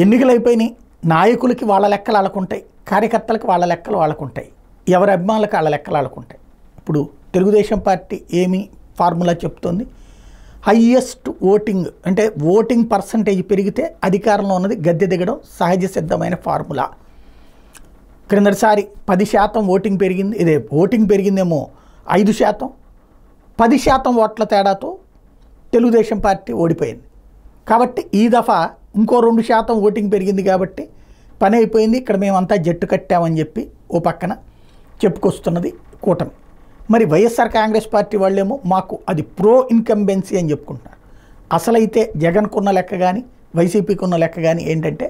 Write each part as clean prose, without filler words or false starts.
ఎన్నికలు అయిపోయినాయి, నాయకులకి వాళ్ళ లెక్కలు వాళ్ళకుంటాయి, కార్యకర్తలకు వాళ్ళ లెక్కలు వాళ్ళకుంటాయి, ఎవరి అభిమానులకు వాళ్ళ లెక్కలు వాళ్ళకుంటాయి. ఇప్పుడు తెలుగుదేశం పార్టీ ఏమి ఫార్ములా చెప్తోంది, హయ్యెస్ట్ ఓటింగ్ అంటే ఓటింగ్ పర్సంటేజ్ పెరిగితే అధికారంలో ఉన్నది గద్దె దిగడం సహజ సిద్ధమైన ఫార్ములా. క్రిందటిసారి 10% ఓటింగ్ పెరిగింది, ఇదే ఓటింగ్ పెరిగిందేమో 5%, 10% ఓట్ల తేడాతో తెలుగుదేశం పార్టీ ఓడిపోయింది. కాబట్టి ఈ దఫా ఇంకో 2% ఓటింగ్ పెరిగింది కాబట్టి పని అయిపోయింది, ఇక్కడ మేమంతా జట్టు కట్టామని చెప్పి ఓ పక్కన చెప్పుకొస్తున్నది కూటమి. మరి వైఎస్ఆర్ కాంగ్రెస్ పార్టీ వాళ్ళేమో మాకు అది ప్రో ఇన్కంబెన్సీ అని చెప్పుకుంటున్నారు. అసలైతే జగన్కున్న లెక్క కానీ వైసీపీకి ఉన్న లెక్క కానీ ఏంటంటే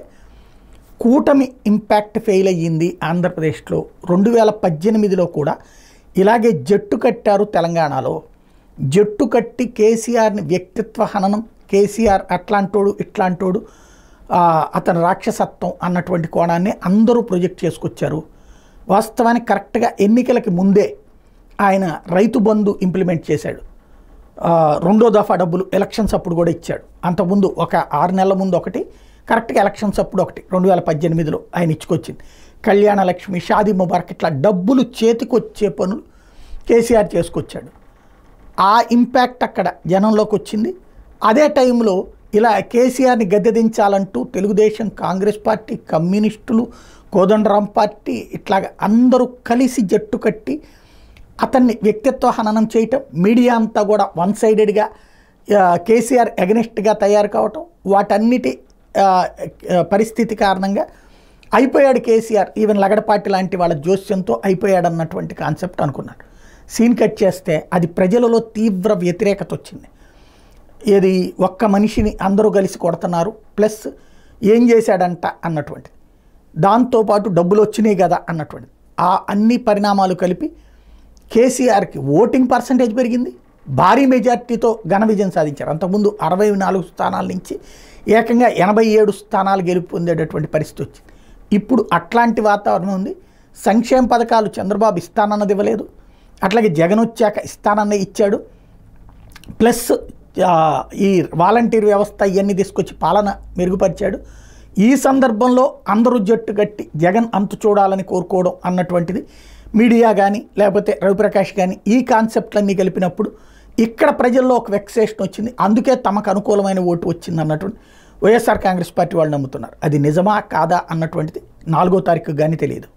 కూటమి ఇంపాక్ట్ ఫెయిల్ అయ్యింది ఆంధ్రప్రదేశ్లో. 2018లో కూడా ఇలాగే జట్టు కట్టారు తెలంగాణలో. జట్టు కట్టి కేసీఆర్ని వ్యక్తిత్వ హననం, కేసీఆర్ అట్లాంటోడు ఇట్లాంటోడు, అతని రాక్షసత్వం అన్నటువంటి కోణాన్ని అందరూ ప్రొజెక్ట్ చేసుకొచ్చారు. వాస్తవానికి కరెక్ట్గా ఎన్నికలకి ముందే ఆయన రైతు బంధు ఇంప్లిమెంట్ చేశాడు. 2వ దఫా డబ్బులు ఎలక్షన్స్ అప్పుడు కూడా ఇచ్చాడు. అంతకుముందు ఒక 6 నెలల ముందు ఒకటి, కరెక్ట్గా ఎలక్షన్స్ అప్పుడు ఒకటి 2018లో ఆయన ఇచ్చుకొచ్చింది. కళ్యాణ లక్ష్మి, షాదీ ముబారక్ ఇట్లా డబ్బులు చేతికొచ్చే పనులు కేసీఆర్ చేసుకొచ్చాడు. ఆ ఇంపాక్ట్ అక్కడ జనంలోకి వచ్చింది. అదే టైంలో ఇలా కేసీఆర్ని గద్దెదించాలంటూ తెలుగుదేశం, కాంగ్రెస్ పార్టీ, కమ్యూనిస్టులు, కోదండరాం పార్టీ ఇట్లాగా అందరూ కలిసి జట్టు కట్టి అతన్ని వ్యక్తిత్వ హననం చేయటం, మీడియా అంతా కూడా వన్ సైడెడ్గా కేసీఆర్ ఎగనెస్ట్గా తయారు కావటం, వాటన్నిటి పరిస్థితి కారణంగా అయిపోయాడు కేసీఆర్. ఈవెన్ లగడపాటి లాంటి వాళ్ళ జోస్యంతో అయిపోయాడు అన్నటువంటి కాన్సెప్ట్ అనుకున్నాడు. సీన్ కట్ చేస్తే అది ప్రజలలో తీవ్ర వ్యతిరేకత వచ్చింది. ఇది ఒక్క మనిషిని అందరూ కలిసి కొడుతున్నారు, ప్లస్ ఏం చేశాడంట అన్నటువంటిది, దాంతోపాటు డబ్బులు వచ్చినాయి కదా అన్నటువంటిది, ఆ అన్ని పరిణామాలు కలిపి కేసీఆర్కి ఓటింగ్ పర్సంటేజ్ పెరిగింది, భారీ మెజార్టీతో ఘన విజయం సాధించారు. అంతకుముందు 64 స్థానాల నుంచి ఏకంగా 87 స్థానాలు గెలుపు పొందేటటువంటి పరిస్థితి వచ్చింది. ఇప్పుడు అట్లాంటి వాతావరణం ఉంది. సంక్షేమ పథకాలు చంద్రబాబు ఇస్తానన్నది ఇవ్వలేదు, అట్లాగే జగన్ వచ్చాక ఇస్తానన్న ఇచ్చాడు, ప్లస్ ఈ వాలంటీర్ వ్యవస్థ ఇవన్నీ తీసుకొచ్చి పాలన మెరుగుపరిచాడు. ఈ సందర్భంలో అందరూ జట్టు కట్టి జగన్ అంతు చూడాలని కోరుకోవడం అన్నటువంటిది మీడియా కానీ లేకపోతే రవిప్రకాష్ కానీ ఈ కాన్సెప్ట్లన్నీ కలిపినప్పుడు ఇక్కడ ప్రజల్లో ఒక వెక్సేషన్ వచ్చింది. అందుకే తమకు అనుకూలమైన ఓటు వచ్చింది అన్నటువంటి వైఎస్ఆర్ కాంగ్రెస్ పార్టీ వాళ్ళు నమ్ముతున్నారు. అది నిజమా కాదా అన్నటువంటిది 4వ తారీఖు కానీ తెలియదు.